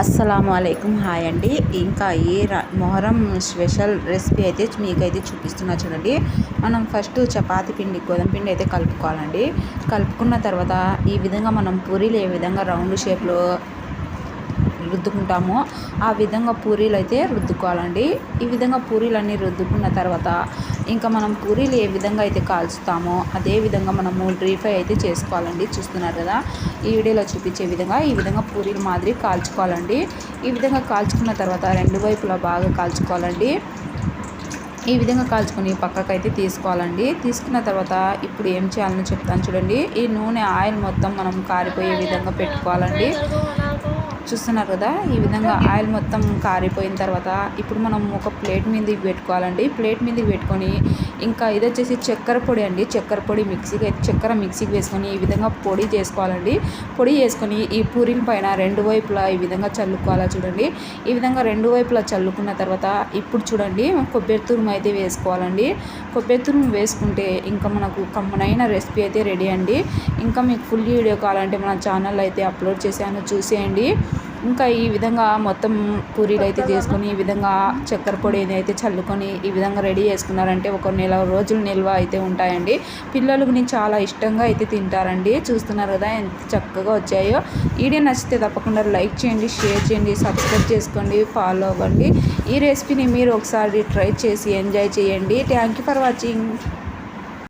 అస్సలాముఅలైకుం hi అండి. ఇంకా ఈ మొహరం స్పెషల్ రెసిపీ అయితే మీకైతే చూపిస్తున్నా చూడండి. మనం ఫస్ట్ చపాతీ పిండి గోధుమ పిండి అయితే కలుపుకోవాలండి. కలుపుకున్న తర్వాత ఈ విధంగా మనం పూరీలు ఏ విధంగా రౌండ్ షేప్లో రుద్దుకుంటామో ఆ విధంగా పూరీలు అయితే రుద్దుకోవాలండి. ఈ విధంగా పూరీలన్నీ రుద్దుకున్న తర్వాత ఇంకా మనం పూరీలు ఏ విధంగా అయితే కాల్చుతామో అదే విధంగా మనము డ్రీ ఫ్రై అయితే చేసుకోవాలండి. చూస్తున్నారు కదా, ఈ వీడియోలో చూపించే విధంగా ఈ విధంగా పూరీలు మాదిరి కాల్చుకోవాలండి. ఈ విధంగా కాల్చుకున్న తర్వాత రెండు వైపులా బాగా కాల్చుకోవాలండి. ఈ విధంగా కాల్చుకొని పక్కకైతే తీసుకోవాలండి. తీసుకున్న తర్వాత ఇప్పుడు ఏం చేయాలని చెప్తాను చూడండి. ఈ నూనె ఆయిల్ మొత్తం మనం కారిపోయే విధంగా పెట్టుకోవాలండి. చూస్తున్నారు కదా, ఈ విధంగా ఆయిల్ మొత్తం కారిపోయిన తర్వాత ఇప్పుడు మనం ఒక ప్లేట్ మీదకి పెట్టుకోవాలండి. ప్లేట్ మీదకి పెట్టుకొని ఇంకా ఇది వచ్చేసి చక్కెర పొడి అండి. చక్కెర పొడి చక్కెర మిక్సీకి వేసుకొని ఈ విధంగా పొడి చేసుకోవాలండి. పొడి చేసుకొని ఈ పూరీల పైన రెండు వైపులా ఈ విధంగా చల్లుకోవాలా చూడండి. ఈ విధంగా రెండు వైపులా చల్లుకున్న తర్వాత ఇప్పుడు చూడండి కొబ్బరి తురుము అయితే వేసుకోవాలండి. కొబ్బరి తురుము వేసుకుంటే ఇంకా మనకు కమ్మనైన రెసిపీ అయితే రెడీ అండి. ఇంకా మీకు ఫుల్ వీడియో కావాలంటే మన ఛానల్లో అయితే అప్లోడ్ చేశాను, చూసేయండి. ఇంకా ఈ విధంగా మొత్తం పూరీలు అయితే చేసుకొని ఈ విధంగా చక్కెర పొడి అయితే చల్లుకొని ఈ విధంగా రెడీ చేసుకున్నారంటే ఒక నెల రోజులు నిల్వ అయితే ఉంటాయండి. పిల్లలకు చాలా ఇష్టంగా అయితే తింటారండి. చూస్తున్నారు కదా ఎంత చక్కగా వచ్చాయో. వీడియో నచ్చితే తప్పకుండా లైక్ చేయండి, షేర్ చేయండి, సబ్స్క్రైబ్ చేసుకోండి, ఫాలో అవ్వండి. ఈ రెసిపీని మీరు ఒకసారి ట్రై చేసి ఎంజాయ్ చేయండి. Thank you for watching.